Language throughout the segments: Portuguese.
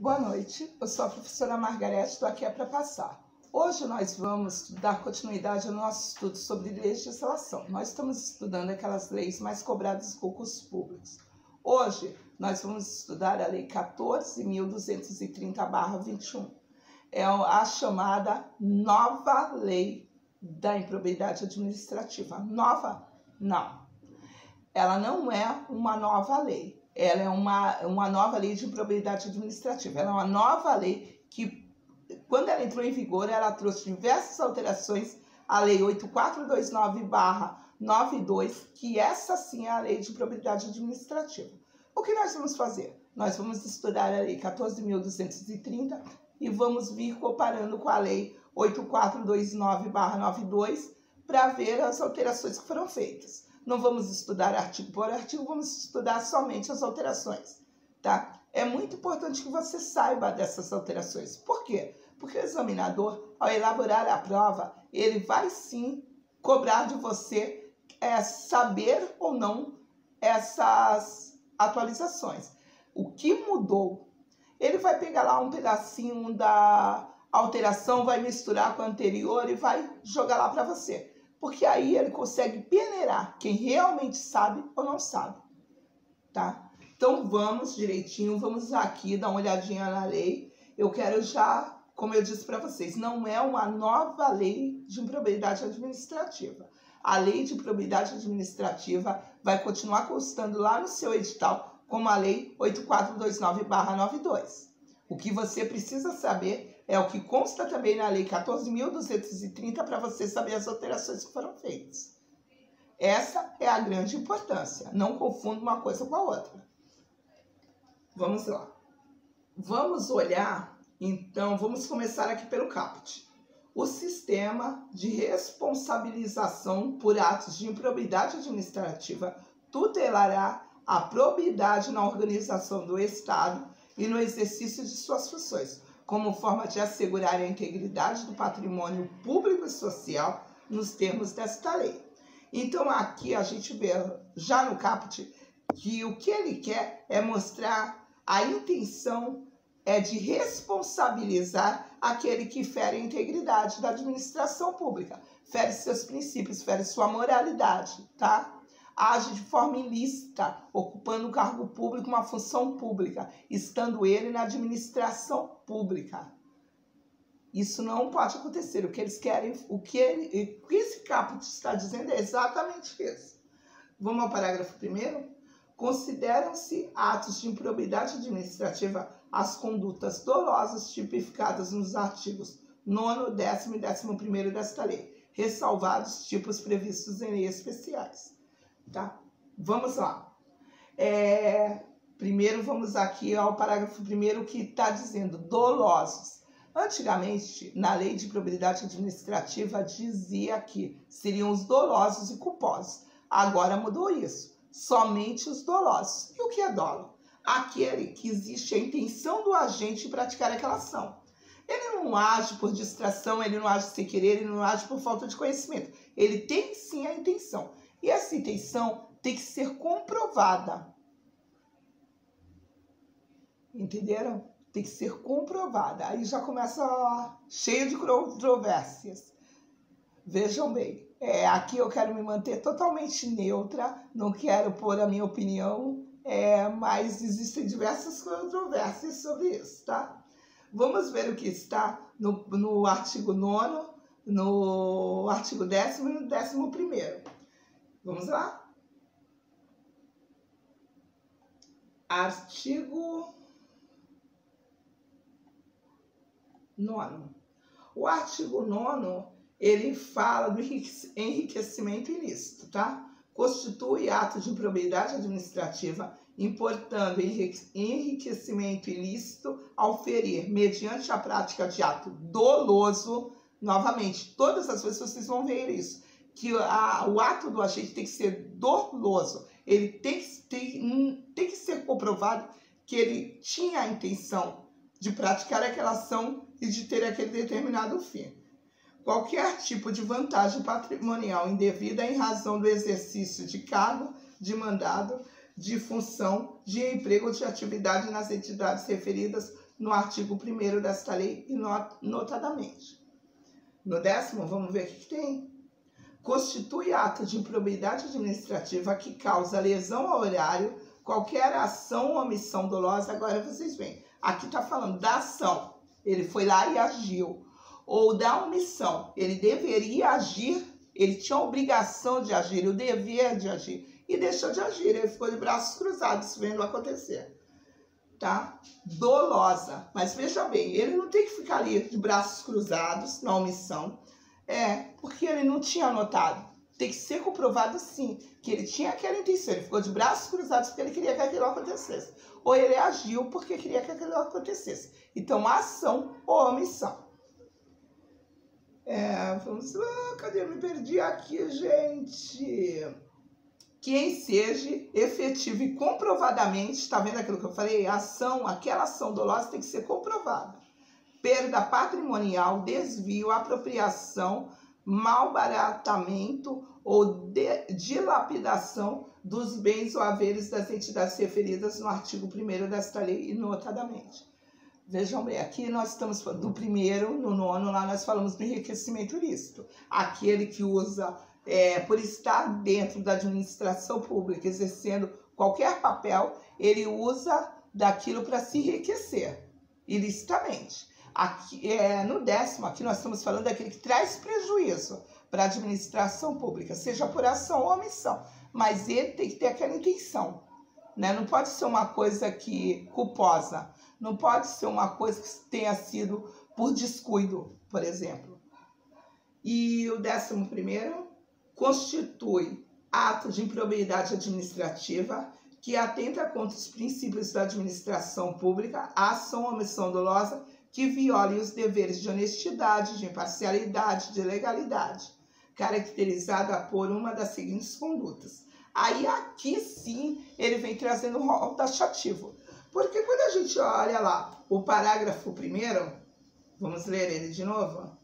Boa noite, eu sou a professora Margarete, estou aqui para passar. Hoje nós vamos dar continuidade ao nosso estudo sobre legislação. Nós estamos estudando aquelas leis mais cobradas em concursos públicos. Hoje nós vamos estudar a Lei 14.230/21. É a chamada nova lei da improbidade administrativa. Nova? Não. Ela não é uma nova lei. Ela é uma nova lei de improbidade administrativa. Ela é uma nova lei que, quando ela entrou em vigor, ela trouxe diversas alterações à Lei 8429/92, que essa sim é a lei de improbidade administrativa. O que nós vamos fazer? Nós vamos estudar a Lei 14.230 e vamos vir comparando com a Lei 8429/92 para ver as alterações que foram feitas. Não vamos estudar artigo por artigo, vamos estudar somente as alterações, tá? É muito importante que você saiba dessas alterações. Por quê? Porque o examinador, ao elaborar a prova, ele vai sim cobrar de você saber ou não essas atualizações. O que mudou? Ele vai pegar lá um pedacinho da alteração, vai misturar com a anterior e vai jogar lá para você. Porque aí ele consegue peneirar quem realmente sabe ou não sabe, tá? Então vamos direitinho, vamos aqui dar uma olhadinha na lei. Eu quero já, como eu disse para vocês, não é uma nova lei de improbidade administrativa. A lei de improbidade administrativa vai continuar constando lá no seu edital como a lei 8429/92. O que você precisa saber é o que consta também na Lei 14.230 para você saber as alterações que foram feitas. Essa é a grande importância. Não confunda uma coisa com a outra. Vamos lá. Vamos olhar, então, vamos começar aqui pelo caput. O sistema de responsabilização por atos de improbidade administrativa tutelará a probidade na organização do Estado e no exercício de suas funções, como forma de assegurar a integridade do patrimônio público e social nos termos desta lei. Então aqui a gente vê já no caput que o que ele quer é mostrar a intenção de responsabilizar aquele que fere a integridade da administração pública, fere seus princípios, fere sua moralidade, tá? Age de forma ilícita, ocupando um cargo público, uma função pública, estando ele na administração pública. Isso não pode acontecer. O que eles querem, o que esse caput está dizendo é exatamente isso. Vamos ao parágrafo 1º. Consideram-se atos de improbidade administrativa as condutas dolosas tipificadas nos artigos 9º, 10º e 11º desta lei, ressalvados tipos previstos em leis especiais. Tá? Vamos lá. Primeiro vamos aqui ao parágrafo 1º que está dizendo dolosos. Antigamente, na lei de improbidade administrativa, dizia que seriam os dolosos e culposos. Agora mudou isso. Somente os dolosos. E o que é dolo? Aquele que existe a intenção do agente em praticar aquela ação. Ele não age por distração, ele não age sem querer, ele não age por falta de conhecimento. Ele tem sim a intenção. E essa intenção tem que ser comprovada. Entenderam? Tem que ser comprovada. Aí já começa cheio de controvérsias. Vejam bem, aqui eu quero me manter totalmente neutra, não quero pôr a minha opinião, mas existem diversas controvérsias sobre isso, tá? Vamos ver o que está no artigo 9º, no artigo 10º e no 11º. Vamos lá? Artigo 9º. O artigo 9º, ele fala do enriquecimento ilícito, tá? Constitui ato de improbidade administrativa, importando enriquecimento ilícito ao ferir, mediante a prática de ato doloso. Novamente, todas as vezes vocês vão ver isso, que o ato do agente tem que ser doloso. Ele tem que ser comprovado que ele tinha a intenção de praticar aquela ação e de ter aquele determinado fim. Qualquer tipo de vantagem patrimonial indevida em razão do exercício de cargo, de mandado, de função, de emprego ou de atividade nas entidades referidas no artigo 1º desta lei e notadamente. No 10º, vamos ver o que tem. Constitui ato de improbidade administrativa que causa lesão ao horário, qualquer ação ou omissão dolosa. Agora vocês veem, aqui está falando da ação, ele foi lá e agiu, ou da omissão, ele deveria agir, ele tinha a obrigação de agir, o dever de agir, e deixou de agir, ele ficou de braços cruzados vendo acontecer, tá? Dolosa, mas veja bem, ele não tem que ficar ali de braços cruzados na omissão, porque ele não tinha anotado, tem que ser comprovado sim, que ele tinha aquela intenção, ele ficou de braços cruzados porque ele queria que aquilo acontecesse, ou ele agiu porque queria que aquilo acontecesse, então ação ou omissão. Vamos lá, cadê? Eu me perdi aqui, gente. Que seja efetivo e comprovadamente, está vendo aquilo que eu falei? Aquela ação dolosa tem que ser comprovada. Perda patrimonial, desvio, apropriação, malbaratamento ou dilapidação dos bens ou haveres das entidades referidas no artigo 1º desta lei e notadamente. Vejam bem, aqui nós estamos falando do 1º, no 9º, lá nós falamos do enriquecimento ilícito. Aquele que usa, por estar dentro da administração pública, exercendo qualquer papel, ele usa daquilo para se enriquecer, ilicitamente. Aqui, no 10º, aqui nós estamos falando daquele que traz prejuízo para a administração pública, seja por ação ou omissão, mas ele tem que ter aquela intenção, né? Não pode ser uma coisa culposa, não pode ser uma coisa que tenha sido por descuido, por exemplo. E o 11º, constitui ato de improbidade administrativa que atenta contra os princípios da administração pública, ação ou omissão dolosa que viole os deveres de honestidade, de imparcialidade, de legalidade, caracterizada por uma das seguintes condutas. Aí aqui sim ele vem trazendo um rol taxativo. Porque quando a gente olha lá o parágrafo 1º, vamos ler ele de novo.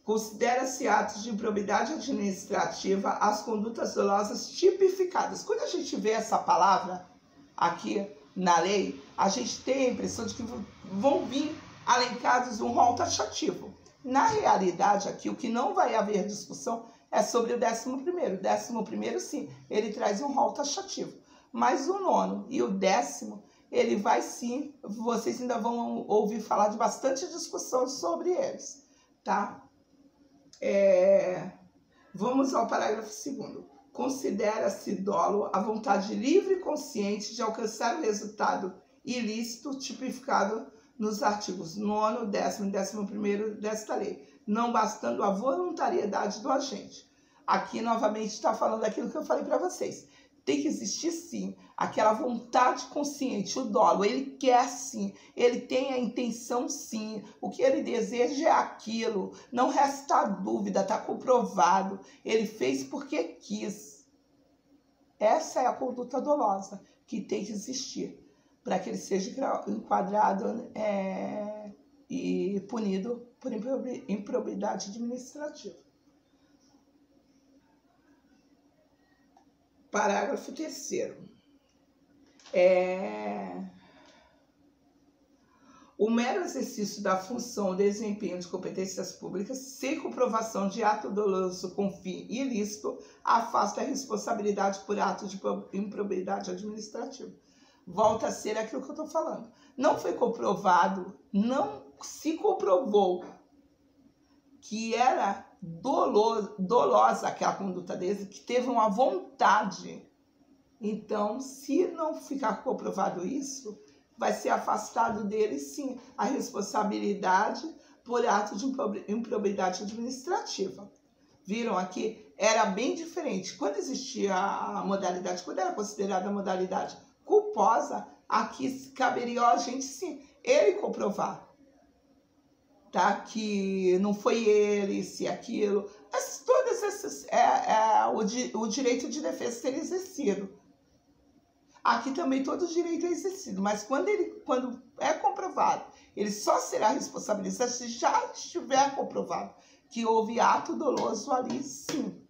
Considera-se atos de improbidade administrativa as condutas dolosas tipificadas. Quando a gente vê essa palavra aqui na lei, a gente tem a impressão de que vão vir alencados um rol taxativo. Na realidade, aqui o que não vai haver discussão é sobre o 11º. O 11º, sim, ele traz um rol taxativo. Mas o 9º e o 10º, ele vai sim, vocês ainda vão ouvir falar de bastante discussão sobre eles, tá? Vamos ao parágrafo 2º. Considera-se dolo a vontade livre e consciente de alcançar o resultado ilícito tipificado nos artigos 9º, 10º e 11º desta lei, não bastando a voluntariedade do agente. Aqui, novamente, está falando daquilo que eu falei para vocês. Tem que existir, sim, aquela vontade consciente, o dolo. Ele quer, sim, ele tem a intenção, sim. O que ele deseja é aquilo. Não resta dúvida, está comprovado. Ele fez porque quis. Essa é a conduta dolosa que tem que existir para que ele seja enquadrado e punido por improbidade administrativa. Parágrafo 3º. O mero exercício da função ou desempenho de competências públicas, sem comprovação de ato doloso com fim ilícito, afasta a responsabilidade por ato de improbidade administrativa. Volta a ser aquilo que eu estou falando. Não foi comprovado, não se comprovou que era dolosa aquela conduta dele, que teve uma vontade. Então, se não ficar comprovado isso, vai ser afastado dele, sim, a responsabilidade por ato de improbidade administrativa. Viram aqui? Era bem diferente. Quando existia a modalidade, quando era considerada a modalidade culposa, aqui caberia ao agente, sim, ele comprovar, tá? Que não foi ele, se aquilo. Mas todas essas, o direito de defesa seria exercido. Aqui também todo o direito é exercido, mas quando é comprovado, ele só será responsabilizado se já estiver comprovado que houve ato doloso ali, sim.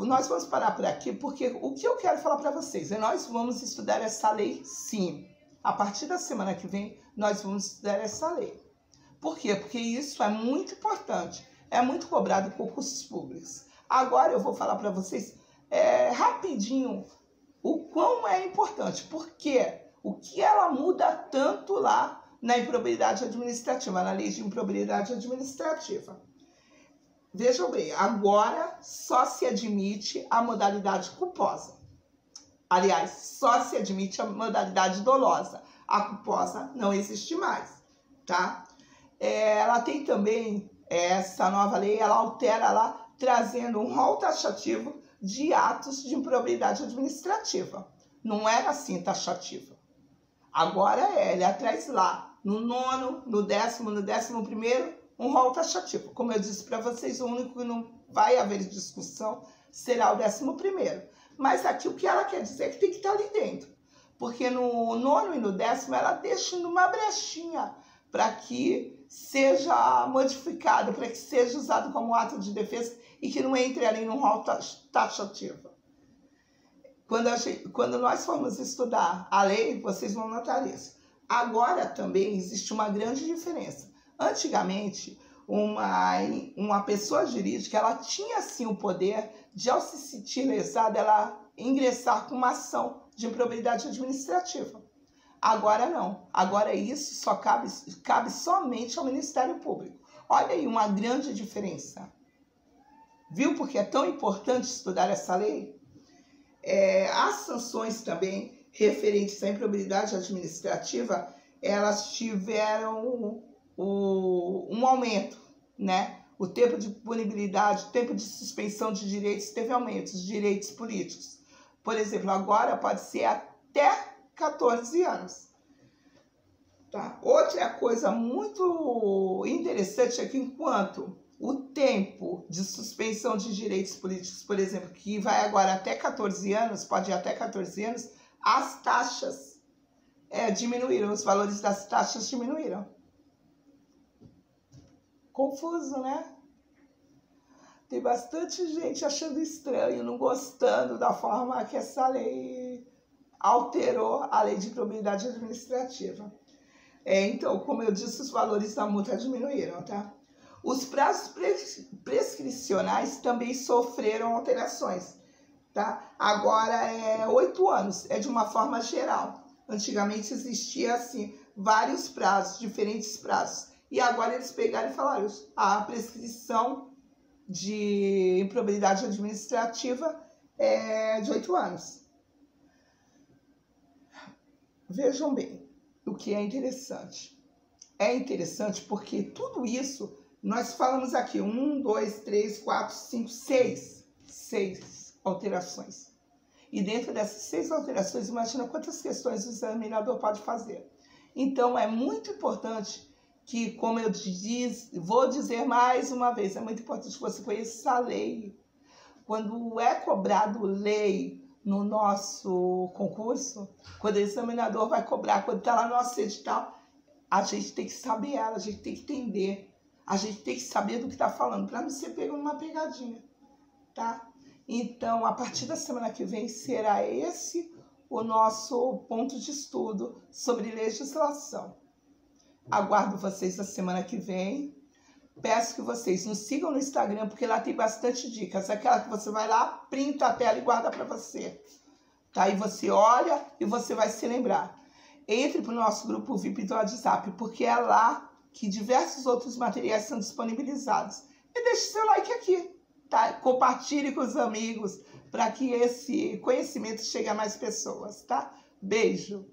Nós vamos parar por aqui, porque o que eu quero falar para vocês é nós vamos estudar essa lei, sim. A partir da semana que vem, nós vamos estudar essa lei. Por quê? Porque isso é muito importante, é muito cobrado em concursos públicos. Agora eu vou falar para vocês rapidinho o quão é importante, porque o que ela muda tanto lá na improbidade administrativa, na lei de improbidade administrativa. Vejam bem, agora só se admite a modalidade culposa. Aliás, só se admite a modalidade dolosa. A culposa não existe mais, tá? Ela tem também, essa nova lei, ela altera lá, trazendo um rol taxativo de atos de improbidade administrativa. Não era assim taxativa. Agora ela traz lá, no 9º, no 10º, no 11º, um rol taxativo. Como eu disse para vocês, o único que não vai haver discussão será o 11º. Mas aqui o que ela quer dizer é que tem que estar ali dentro. Porque no 9º e no 10º ela deixa uma brechinha para que seja modificado, para que seja usado como ato de defesa e que não entre ali no rol taxativo. Quando nós formos estudar a lei, vocês vão notar isso. Agora também existe uma grande diferença. Antigamente, uma pessoa jurídica, ela tinha sim o poder de, ao se sentir lesada, ela ingressar com uma ação de improbidade administrativa. Agora não. Agora isso só cabe somente ao Ministério Público. Olha aí uma grande diferença. Viu porque é tão importante estudar essa lei? As sanções também referentes à improbidade administrativa, elas tiveram um aumento, né? O tempo de punibilidade, o tempo de suspensão de direitos teve aumento, os direitos políticos. Por exemplo, agora pode ser até 14 anos. Tá? Outra coisa muito interessante é que enquanto o tempo de suspensão de direitos políticos, por exemplo, que vai agora até 14 anos, pode ir até 14 anos, as taxas diminuíram, os valores das taxas diminuíram. Confuso, né? Tem bastante gente achando estranho, não gostando da forma que essa lei alterou a lei de improbidade administrativa. Então, como eu disse, os valores da multa diminuíram, tá? Os prazos prescricionais também sofreram alterações, tá? Agora é 8 anos, é de uma forma geral. Antigamente existia, assim, vários prazos, diferentes prazos. E agora eles pegaram e falaram, a prescrição de improbidade administrativa é de 8 anos. Vejam bem o que é interessante. É interessante porque tudo isso, nós falamos aqui 1, 2, 3, 4, 5, 6 alterações. E dentro dessas 6 alterações, imagina quantas questões o examinador pode fazer. Então, é muito importante que, como eu vou dizer mais uma vez, é muito importante que você conheça a lei. Quando é cobrado lei no nosso concurso, quando o examinador vai cobrar, quando está lá no nosso edital, a gente tem que saber ela, a gente tem que entender, a gente tem que saber do que está falando, para não ser pego numa pegadinha, tá? Então, a partir da semana que vem, será esse o nosso ponto de estudo sobre legislação. Aguardo vocês na semana que vem. Peço que vocês nos sigam no Instagram, porque lá tem bastante dicas. Aquela que você vai lá, printa a tela e guarda para você. Tá? E você olha e você vai se lembrar. Entre para o nosso grupo VIP do WhatsApp, porque é lá que diversos outros materiais são disponibilizados. E deixe seu like aqui, tá? Compartilhe com os amigos para que esse conhecimento chegue a mais pessoas, tá? Beijo!